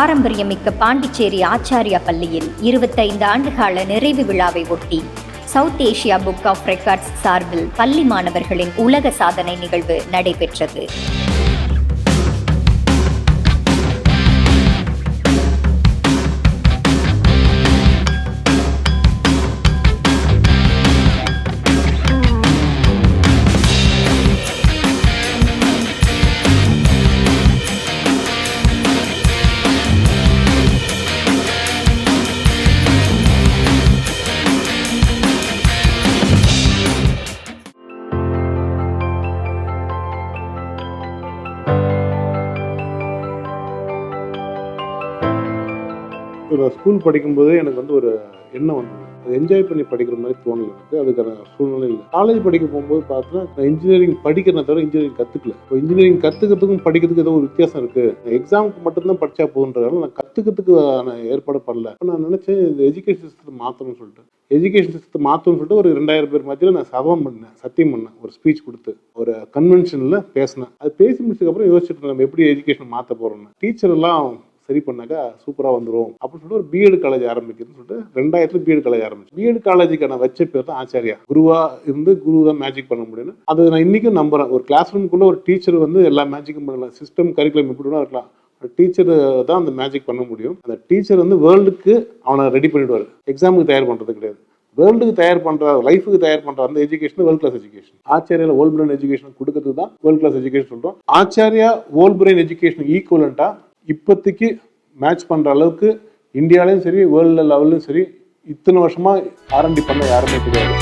பாரம்பரியமிக்க பாண்டிச்சேரி ஆச்சாரியா பள்ளியில் 25 ஆண்டுகால நிறைவு விழாவை ஒட்டி South Asia book of Records சார்பில் பள்ளி மாணவர்களின் உலக சாதனை நிகழ்வு நடைபெற்றது. நான் ஸ்கூல் படிக்கும்போதே எனக்கு ஒரு எண்ணம் வந்தது. என்ஜாய் பண்ணி படிக்கிற மாதிரி தோணல எனக்கு. அதுக்கான சூழ்நிலை இல்லை. காலேஜ் படிக்க போகும்போது பார்த்தா நான் இன்ஜினியரிங் படிக்கிறத தவிர இன்ஜினியரிங் கற்றுக்கல. இப்போ இன்ஜினியரிங் கற்றுக்கிறதுக்கும் படிக்கிறதுக்கு ஏதோ ஒரு வித்தியாசம் இருக்குது. எக்ஸாமுக்கு மட்டும்தான் படித்தா போகுன்றதால நான் கற்றுக்கிறதுக்கு நான் ஏற்பாடு பண்ணல. இப்போ நான் நினச்சேன் இந்த எஜுகேஷன் சிஸ்டத்தை மாற்றணும்னு சொல்லிட்டு ஒரு 2000 பேர் மத்தியில் நான் சத்தியம் பண்ணேன். ஒரு ஸ்பீச் கொடுத்து ஒரு கன்வென்ஷனில் பேசினேன். அது பேசி முடிச்சதுக்கப்புறம் யோசிச்சுட்டு நம்ம எப்படி எஜுகேஷன் மாற்ற போகிறோம்னு. டீச்சர் எல்லாம் சரி பண்ணாக்கா சூப்பராக வந்துடும் அப்படின்னு சொல்லிட்டு ஒரு பிஎட் காலேஜ் ஆரம்பிக்குதுன்னு சொல்லிட்டு 2000 பிஎட் காலேஜ் ஆரம்பிச்சு. பிஎட் காலேஜுக்கான வச்ச பேர் தான் ஆச்சாரியா. குரு தான் மேஜிக் பண்ண முடியும்னு அது நான் இன்னைக்கும் நம்புறேன். ஒரு கிளாஸ் ரூமுக்குள்ள ஒரு டீச்சர் எல்லா மேஜிக்கும் பண்ணலாம். சிஸ்டம் கரிக்குலம் எப்படி வேணா இருக்கலாம். டீச்சர் தான் அந்த மேஜிக் பண்ண முடியும். அந்த டீச்சர் வேர்ல்டுக்கு அவனை ரெடி பண்ணிடுவார். எக்ஸாமுக்கு தயார் பண்ணுறது கிடையாது. வேர்ல்டுக்கு தயார் பண்ற, லைஃபுக்கு தயார் பண்ற அந்த எஜுகேஷன் வேர்ல்ட் கிளாஸ் எஜுகேஷன். ஆச்சாரியால ஹோல் பிரெயின் எஜுகேஷன் கொடுக்கறது தான் வேர்ல்ட் கிளாஸ் எஜுகேஷன் சொல்றோம். ஆச்சாரியா ஹோல் பிரெயின் எஜுகேஷன் ஈக்குவலண்டா இப்போதைக்கு மேட்ச் பண்ற அளவுக்கு இந்தியாலையும் சரி வேர்ல்டு லெவல்லையும் சரி இத்தனை வருஷமா ஆரம்பி பண்ண யாருமே கிடையாது.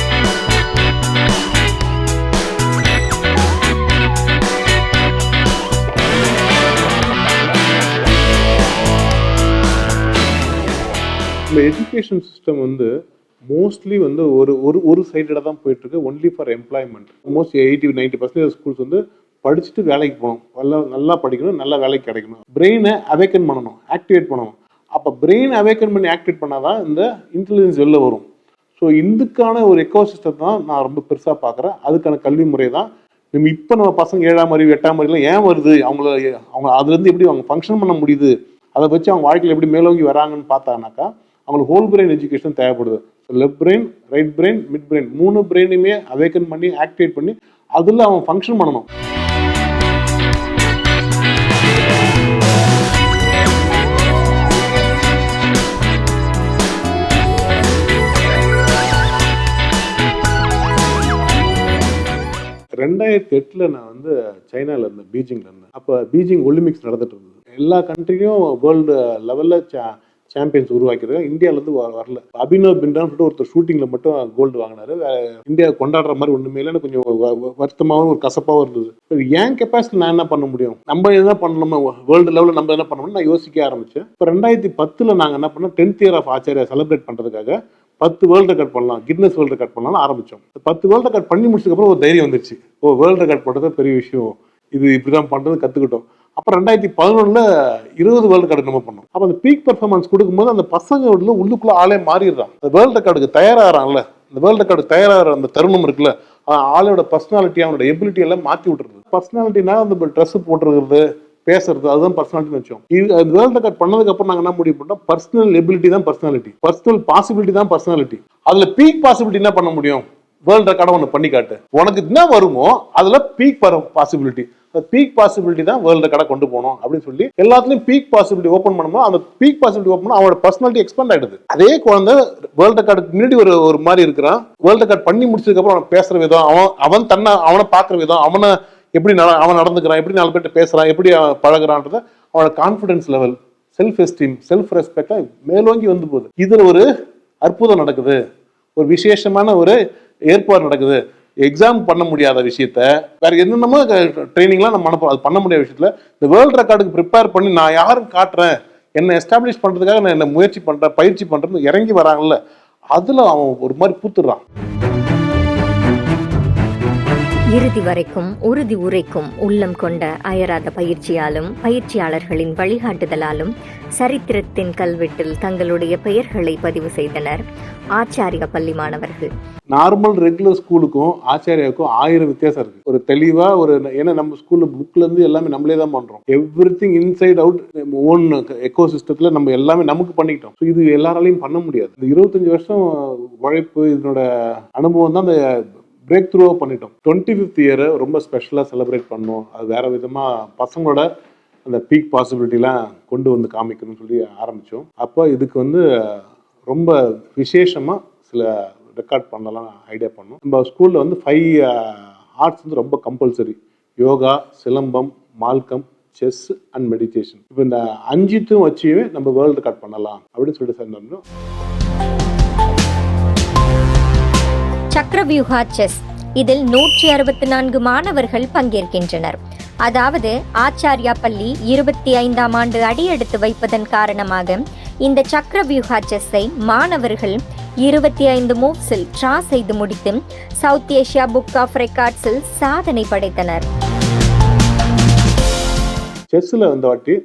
இந்த எஜுகேஷன் சிஸ்டம் மோஸ்ட்லி ஒரு சைடடாக தான் போயிட்டு இருக்கு. Only for employment. Most 80-90% schools படிச்சுட்டு வேலைக்கு போகணும், நல்லா படிக்கணும், நல்லா வேலைக்கு கிடைக்கணும். பிரெயினை அவேக்கன் பண்ணணும், ஆக்டிவேட் பண்ணணும். அப்போ பிரெயின் அவேக்கன் பண்ணி ஆக்டிவேட் பண்ணாதான் இந்த இன்டெலிஜென்ஸ் வெளில வரும். ஸோ இதுக்கான ஒரு எக்கோசிஸ்டம் தான் நான் ரொம்ப பெருசாக பார்க்குறேன். அதுக்கான கல்வி முறை தான் நம்ம பசங்க 7ஆம் அறிவு 8ஆம் அறிவுலாம் ஏன் வருது, அவங்க அதுலேருந்து எப்படி அவங்க ஃபங்க்ஷன் பண்ண முடியுது, அதை வச்சு அவங்க வாழ்க்கையில் எப்படி மேலோங்கி வராங்கன்னு பார்த்தாங்கனாக்கா அவங்களுக்கு ஹோல் பிரெயின் எஜுகேஷன் தேவைப்படுது. So left brain, right brain, mid brain 3 பிரெயினுமே அவேக்கன் பண்ணி ஆக்டிவேட் பண்ணி அதில் அவன் ஃபங்க்ஷன் பண்ணணும். நான் சைனால இருந்தேன், பீஜிங்ல இருந்தேன். அப்போ பீஜிங் ஒலிம்பிக்ஸ் நடந்துட்டு இருந்தது. எல்லா கண்ட்ரியும் வேர்ல்டு லெவலில் சாம்பியன்ஸ் உருவாக்கிருக்காங்க. இந்தியாவிலேருந்து வரல. அபினவ் பிண்டான்னு சொல்லிட்டு ஒருத்தர் ஷூட்டிங்ல மட்டும் கோல்டு வாங்கினாரு. இந்தியா கொண்டாடுற மாதிரி ஒன்றுமே இல்லைன்னு கொஞ்சம் வருத்தமாகவும் ஒரு கசப்பாகவும் இருந்தது. ஏன் கெப்பாசிட்டி நான் என்ன பண்ண முடியும், நம்ம என்ன பண்ணணுமோ வேர்ல்டு லெவலில் நம்ம என்ன பண்ணணும்னு நான் யோசிக்க ஆரம்பிச்சேன். இப்போ 2010 நாங்கள் என்ன பண்ணோம், 10th year of Acharya celebrate பண்ணுறதுக்காக 10 வேர்ல்டு ரெக்கார்ட் பண்ணலாம், கின்னஸ் வேர்ல்டு ரெக்கார்ட் பண்ணலாம்னு ஆரம்பித்தோம். 10 வேர்ல்டு ரெக்கார்ட் பண்ணி முடிச்சதுக்கப்புறம் ஒரு தைரியம் வந்துருச்சு. வேர்ல்டு ரெக்கார்ட் பண்ணுறது பெரிய விஷயம், இது இப்படிதான் பண்ணுறது கற்றுக்கிட்டோம். அப்புறம் 2011 20 வேர்ல்டு ரெக்கார்டு நம்ம பண்ணோம். அப்போ அந்த பீக் பெர்ஃபார்மன்ஸ் கொடுக்கும்போது அந்த பசங்க உள்ளுக்குள்ள ஆளே மாறிடுறான். அந்த வேர்ல்டு ரெக்கார்டுக்கு தயாராகிறான்ல, இந்த வேர்ல்டு ரெக்கார்டு தயாராகிற அந்த தருணம் இருக்குல்ல, ஆளோட பர்சனாலிட்டி, அவனோட எபிலிட்டி எல்லாம் மாற்றி விட்டுருது. பர்சனாலிட்டினா அந்த ட்ரெஸ் போட்டுருக்கிறது, பேசுறது, அதுதான் பர்சனாலிட்டின்னு வச்சோம். இது வேர்ல்டு ரெக்கார்ட் பண்ணதுக்கு அப்புறம் நாங்கள் என்ன முடிவு பண்ணோம், பர்சனல் எபிலிட்டி தான் பர்சனாலிட்டி, பர்சனல் பாசிபிலிட்டி தான் பர்சனாலிட்டி. அதுல பீக் பாசிபிலிட்டி என்ன பண்ண முடியும், வேர்ல்டு ரெக்கார்டை ஒன்று பண்ணி காட்டு, உனக்கு என்ன வருமோ அதுல பீக் பாசிபிலிட்டி, பீக் பாசிபிலிட்டி தான் வேர்ல்டு ரெக்கார்டை கொண்டு போகணும் அப்படின்னு சொல்லி எல்லாத்துலயும் பீக் பாசிபிலிட்டி ஓப்பன் பண்ணும்போது அந்த பீக் பாசிபிலிட்டி ஓப்பன் பண்ணா அவனோட பர்சனாலிட்டி எக்ஸ்பேண்ட் ஆயிடுது. அதே குழந்தை வேர்ல்டு ரெக்கார்டுக்கு முன்னாடி ஒரு மாதிரி இருக்கிறான். வேர்ல்டு ரெக்கார்ட் பண்ணி முடிச்சதுக்கு அப்புறம் அவன் பேசுற விதம், அவனை பார்க்குற விதம், அவன் நடந்துக்கிறான், எப்படி 4 பேர்ட்ட பேசுறான், எப்படி பழகுறான்றத, அவனோட confidence level, self esteem, self respect மேலோங்கி போகுது. இதுல ஒரு அற்புதம் நடக்குது, ஒரு விசேஷமான ஒரு ஏற்பாடு நடக்குது. எக்ஸாம் பண்ண முடியாத விஷயத்த வேற என்னென்னமோ ட்ரைனிங்லாம் நம்ம அனுப்புறோம், அது பண்ண முடியாத விஷயத்துல இந்த வேர்ல்டு ரெக்கார்டுக்கு ப்ரிப்பேர் பண்ணி நான் யாரும் காட்டுறேன், என்னை எஸ்டாப்ளிஷ் பண்றதுக்காக நான் என்ன முயற்சி பண்றேன், பயிற்சி பண்றேன்னு இறங்கி வராங்கல்ல, அதுல அவன் ஒரு மாதிரி பூத்துடுறான். இறுதி வரைக்கும் உறுதி உரைக்கும் உள்ளம் கொண்ட அயராத பயிற்சியாலும் பயிற்சியாளர்களின் வழிகாட்டுதலாலும் சரித்திரத்தின் கல்வெட்டில் தங்களுடைய பெயர்களை பதிவு செய்தனர் ஆச்சாரியா பள்ளி மாணவர்கள். நார்மல் ரெகுலர் ஸ்கூலுக்கும் ஆச்சாரியாவுக்கும் 1000 வித்தியாசம் இருக்கு. ஒரு தெளிவா ஏன்னா நம்ம ஸ்கூல்ல புக்ல இருந்து எல்லாமே நம்மளே தான் பண்றோம். எவ்ரிதிங் இன்சைட் அவுட் ஓன் எக்கோ சிஸ்டத்துல நம்ம எல்லாமே நமக்கு பண்ணிக்கிட்டோம். இது எல்லாராலையும் பண்ண முடியாது. இந்த 25 வருஷம் உழைப்பு, இதனோட அனுபவம் தான் அந்த பிரேக் த்ரூவாக பண்ணிட்டோம். 25th இயரை ரொம்ப ஸ்பெஷலாக செலிப்ரேட் பண்ணோம். அது வேற விதமாக பசங்களோட அந்த பீக் பாசிபிலிட்டிலாம் கொண்டு வந்து காமிக்கணும்னு சொல்லி ஆரம்பித்தோம். அப்போ இதுக்கு ரொம்ப விசேஷமாக சில ரெக்கார்ட் பண்ணலாம் ஐடியா பண்ணோம். நம்ம ஸ்கூலில் 5 ஆர்ட்ஸ் ரொம்ப compulsory. Yoga, silambam, Malcolm, chess and meditation. இப்போ இந்த 5த்தும் வச்சு நம்ம வேர்ல்டு ரெக்கார்ட் பண்ணலாம் அப்படின்னு சொல்லிட்டு சேர்ந்தோம். சக்கரவியூஹா செஸ், இதில் 164 மாணவர்கள் பங்கேற்கின்றனர். அதாவது ஆச்சாரியா பள்ளி 25ஆம் ஆண்டு அடியெடுத்து வைப்பதன் காரணமாக இந்த சக்கரவியூஹா செஸ்ஸை மாணவர்கள் 25 மூவ்ஸில் டிரா செய்து முடித்து சவுத் ஏசியா புக் ஆஃப் ரெக்கார்ட்ஸில் சாதனை படைத்தனர். செஸ்ஸில் வாட்டி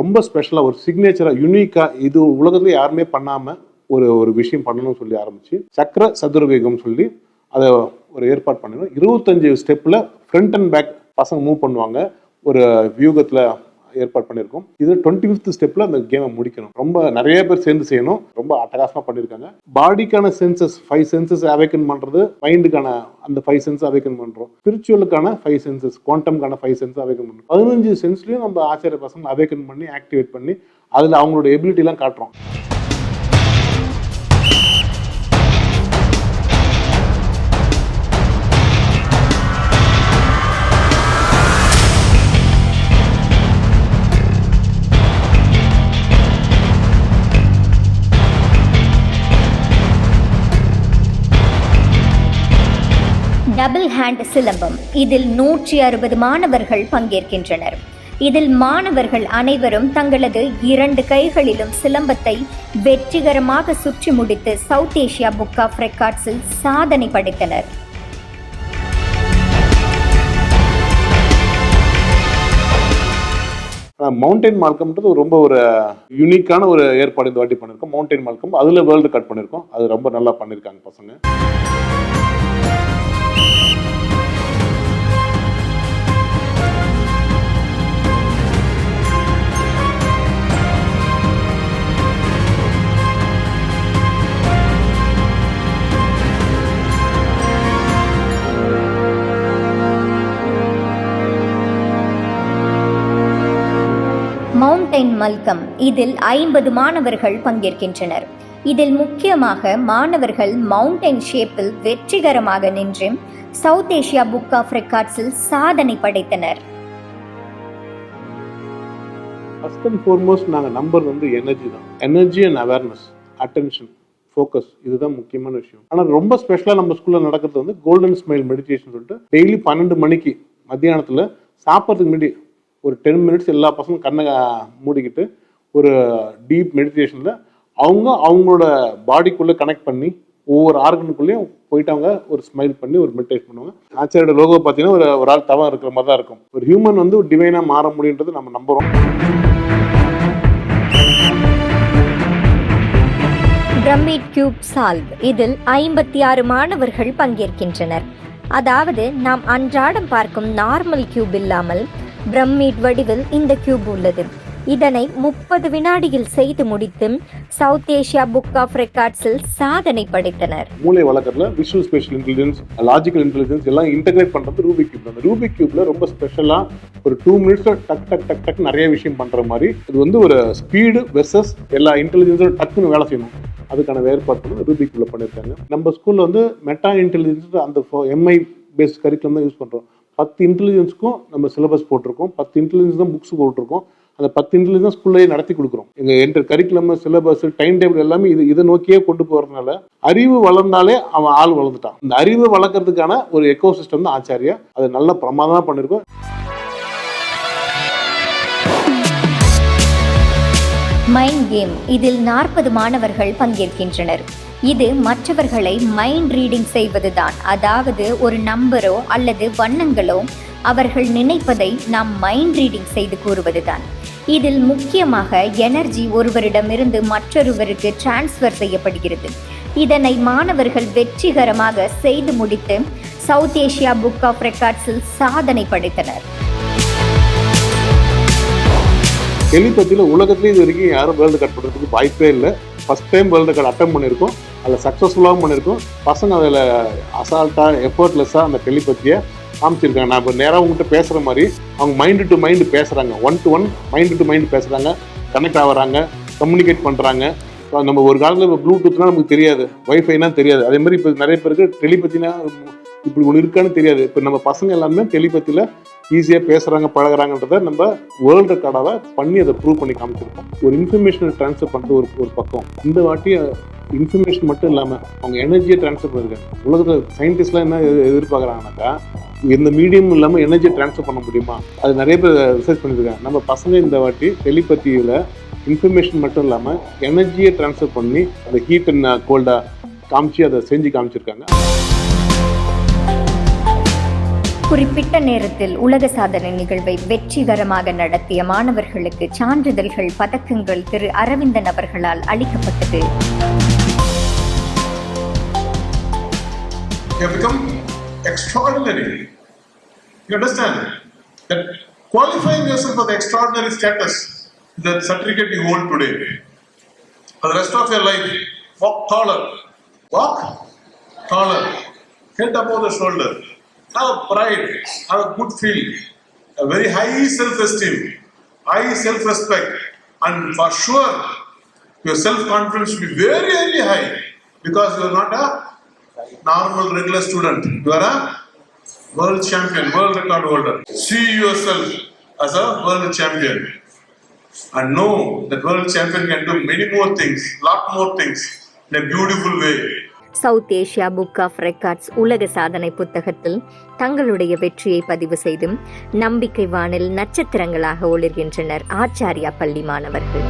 ரொம்ப ஸ்பெஷலாக ஒரு சிக்னேச்சராக யூனிக்காக இது உலகத்துல யாருமே பண்ணாமல் ஒரு விஷயம் பண்ணணும்னு சொல்லி ஆரம்பிச்சு சக்கர சதுரவேகம் சொல்லி அதை ஒரு ஏற்பாடு பண்ணிடும். 25 ஸ்டெப்பில் ஃப்ரண்ட் அண்ட் பேக் பசங்க மூவ் பண்ணுவாங்க. ஒரு வியூகத்தில் ஏற்பாடு பண்ணியிருக்கோம். இது 25th ஸ்டெப்பில் அந்த கேமை முடிக்கணும். ரொம்ப நிறைய பேர் சேர்ந்து செய்யணும். ரொம்ப அட்டகாசமாக பண்ணியிருக்காங்க. பாடிக்கான சென்சஸ் 5 சென்சஸ் அவேக்கன் பண்ணுறது, மைண்டுக்கான அந்த 5 சென்ஸ் அவேக்கன் பண்ணுறோம். ஸ்பிரிச்சுவலுக்கான 5 சென்சஸ், குவாண்டம்கான 5 சென்ஸ் அவேக்கன் பண்ணுறோம். 15 சென்ஸ்லையும் நம்ம ஆச்சாரிய பசங்க அவேக்கன் பண்ணி ஆக்டிவேட் பண்ணி அதில் அவங்களோட எபிலிட்டிலாம் காட்டுறோம். டபுள் ஹேண்ட் சிலம்பம், இதில் 160 மாணவர்கள் பங்கேற்கின்றனர். இதில் மாணவர்கள் அனைவரும் தங்களது 2 கைகளிலும் சிலம்பத்தை வெற்றிகரமாக சுற்றி முடித்து சவுத் ஏசியா புக் ஆஃப் ரெக்கார்ட்ஸில் சாதனை படைத்தனர். மவுண்டைன் மால்கம்ன்றது ரொம்ப ஒரு யூனிக்கான ஒரு ஏற்பாடு இந்த வாட்டி பண்ணியிருக்கோம். மவுண்டைன் மால்கம் அதில் வேர்ல்டு ரெக்கார்ட் பண்ணியிருக்கோம். அது ரொம்ப நல்லா பண்ணியிருக்காங்க பசங்க. மவுண்டைன் மல்கம், இதில் 50 மாணவர்கள் பங்கேற்கின்றனர். இதில் முக்கியமாக மாணவர்கள் மவுண்டைன் ஷேப்பில் வெற்றிகரமாக நின்று சவுத் ஏசியா புக் ஆஃப் ரெக்கார்ட்ஸில் சாதனை படைத்தனர். ஃபர்ஸ்ட் அண்ட் ஃபார்மோஸ்ட் நாங்கள் நம்பர் எனர்ஜி தான். Energy and awareness, attention, focus, இதுதான் முக்கியமான விஷயம். ஆனால் ரொம்ப ஸ்பெஷலாக நம்ம ஸ்கூலில் நடக்கிறது கோல்டன் ஸ்மைல் மெடிடேஷன் சொல்லிட்டு டெய்லி 12 மணிக்கு மத்தியானத்தில் சாப்பிட்றதுக்கு முன்னாடி ஒரு 10 மினிட்ஸ் எல்லா பசங்களும் கண்ணை மூடிக்கிட்டு ஒரு டீப் மெடிடேஷனில் அவங்களோட பாடிக்குள்ளே கனெக்ட் பண்ணி ஒவ்வொரு ஆர்கனுக்குள்ளேயும் போயிட்டு அவங்க ஒரு ஸ்மைல் பண்ணி ஒரு மெடிடேஷன் பண்ணுவாங்க. ஆச்சாரியோட லோகோ பார்த்தீங்கன்னா ஒரு ஆள் தவம் இருக்கிற மாதிரி தான் இருக்கும். ஒரு ஹியூமன் ஒரு டிவைனாக மாற முடியுன்றது நம்ம நம்புகிறோம். பிரமிட் கியூப் சால்வ், இதில் 56 மாணவர்கள் பங்கேற்கின்றனர். அதாவது நாம் அன்றாடம் பார்க்கும் நார்மல் கியூப் இல்லாமல் பிரமிட் வடிவில் இந்த கியூப் உள்ளது. இதனை 30 வினாடியில் செய்து முடித்து சவுத் ஏசியா புக் ஆஃப் ரெக்கார்ட்ஸில் சாதனை படைத்தனர். மூளை வளர்க்கறதுல visual spatial intelligence, logical intelligence எல்லாம் இன்டெகிரேட் பண்றது ரூபிக் கியூப். அந்த ரூபிக் கியூப்ல ரொம்ப ஸ்பெஷலா ஒரு 2 மினிட்ஸ்ல டக் டக் டக் டக் நிறைய விஷயம் பண்ற மாதிரி இது ஒரு ஸ்பீடு வெர்சஸ் எல்லா இன்டெலிஜென்ஸும் டக்குன்னு வேலை செய்யணும். அதுக்கான ஏற்பாடு ரூபிக் கியூப்ல பண்ணியிருக்காங்க. நம்ம ஸ்கூல்ல மெட்டா இன்டெலிஜென்ஸ் அந்த எம்ஐ பேஸ்ட் கரிக்குலம் தான் யூஸ் பண்றோம். 10 இன்டெலிஜென்ஸ்க்கும் நம்ம சிலபஸ் போட்டிருக்கோம். 10 இன்டெலிஜென்ஸ் தான் புக்ஸ் போட்டிருக்கோம். அந்த 10 இன்டெலிஜென்ஸ் தான் ஸ்கூல்லேயே நடத்தி கொடுக்குறோம். எங்கள் கரிக்குலம், சிலபஸ், டைம் டேபிள் எல்லாமே இதை நோக்கியே கொண்டு போகிறதுனால அறிவு வளர்ந்தாலே அவன் ஆள் வளர்ந்துட்டான். இந்த அறிவை வளர்க்கறதுக்கான ஒரு எக்கோ சிஸ்டம் தான் ஆச்சாரியா. அது நல்ல பிரமாதமாக பண்ணியிருக்கோம். Mind game. இதில் 40 மாணவர்கள் பங்கேற்கின்றனர். இது மற்றவர்களை மைண்ட் ரீடிங் செய்வதுதான். அதாவது ஒரு நம்பரோ அல்லது வண்ணங்களோ அவர்கள் நினைப்பதை நாம் மைண்ட் ரீடிங் செய்து கூறுவதுதான். இதில் முக்கியமாக எனர்ஜி ஒருவரிடமிருந்து மற்றொருவருக்கு டிரான்ஸ்ஃபர் செய்யப்படுகிறது. இதனை மாணவர்கள் வெற்றிகரமாக செய்து முடித்து சவுத் ஏசியா புக் ஆஃப் ரெக்கார்ட்ஸில் சாதனை படைத்தனர். டெலிபதியில் உலகத்திலே இது வரைக்கும் யாரும் வேர்ல்டு ரெக்கார்ட் பண்ணுறதுக்கு வாய்ப்பே இல்லை. ஃபஸ்ட் டைம் வேர்ல்டு ரெக்கார்ட் அட்டம் பண்ணியிருக்கோம். அதில் சக்ஸஸ்ஃபுல்லாகவும் பண்ணியிருக்கோம். பசங்க அதில் அசால்ட்டாக எஃபர்ட்லெஸ்ஸாக அந்த டெலிபதியை காமிச்சிருக்காங்க. நான் இப்போ நேராக உங்கள்கிட்ட பேசுகிற மாதிரி அவங்க மைண்டு டு மைண்டு பேசுகிறாங்க, 1 to 1 மைண்டு டு மைண்டு பேசுகிறாங்க, கனெக்ட் ஆகிறாங்க, கம்யூனிகேட் பண்ணுறாங்க. நம்ம ஒரு காலத்தில் இப்போ ப்ளூடூத்னா நமக்கு தெரியாது, வைஃபைனா தெரியாது. அதே மாதிரி இப்போ நிறைய பேருக்கு டெலிபதினா இப்படி ஒன்று இருக்கான்னு தெரியாது. இப்போ நம்ம பசங்க எல்லாமே டெலிபதியில் ஈஸியாக பேசுகிறாங்க, பழகிறாங்கன்றதை நம்ம வேர்ல்டு ரெக்கார்டாக பண்ணி அதை ப்ரூவ் பண்ணி காமிச்சிருக்கோம். ஒரு இன்ஃபர்மேஷனை ட்ரான்ஸ்ஃபர் பண்ணிட்டு ஒரு பக்கம், இந்த வாட்டி இன்ஃபர்மேஷன் மட்டும் இல்லாமல் அவங்க எனர்ஜியை ட்ரான்ஸ்ஃபர் பண்ணியிருக்காங்க. உலகத்தில் சயின்டிஸ்ட்லாம் என்ன எதிர்பார்க்குறாங்கனாக்கா, இந்த மீடியம் இல்லாமல் எனர்ஜியை ட்ரான்ஸ்ஃபர் பண்ண முடியுமா? அது நிறைய பேர் ரிசர்ச் பண்ணியிருக்காங்க. நம்ம பசங்க இந்த வாட்டி டெலிபதியில் இன்ஃபர்மேஷன் மட்டும் இல்லாமல் எனர்ஜியை ட்ரான்ஸ்ஃபர் பண்ணி அந்த ஹீட் அண்ட் கோல்டாக காமிச்சு அதை செஞ்சு காமிச்சிருக்காங்க. குறிப்பிட்ட நேரத்தில் உலக சாதனை நிகழ்வை வெற்றிகரமாக நடத்திய மாணவர்களுக்கு சான்றிதழ்கள், பதக்கங்கள் திரு அரவிந்தன் அவர்களால் அளிக்கப்பட்டது. You have become extraordinary. You understand that qualifying yourself for the extraordinary status, the certificate you hold today, for the rest of your life, walk taller, head above the shoulder, have pride, have a good feel, a very high self-esteem, high self-respect, and for sure your self-confidence should be very, very high, because you are not a normal regular student. You are a world champion, world record holder. See yourself as a world champion and know that world champion can do many more things, lot more things in a beautiful way. South Asia book of Records உலக சாதனை புத்தகத்தில் தங்களுடைய வெற்றியை பதிவு செய்து நம்பிக்கை வானில் நட்சத்திரங்களாக ஒளிர்கின்றனர் ஆச்சாரியா பள்ளி மாணவர்கள்.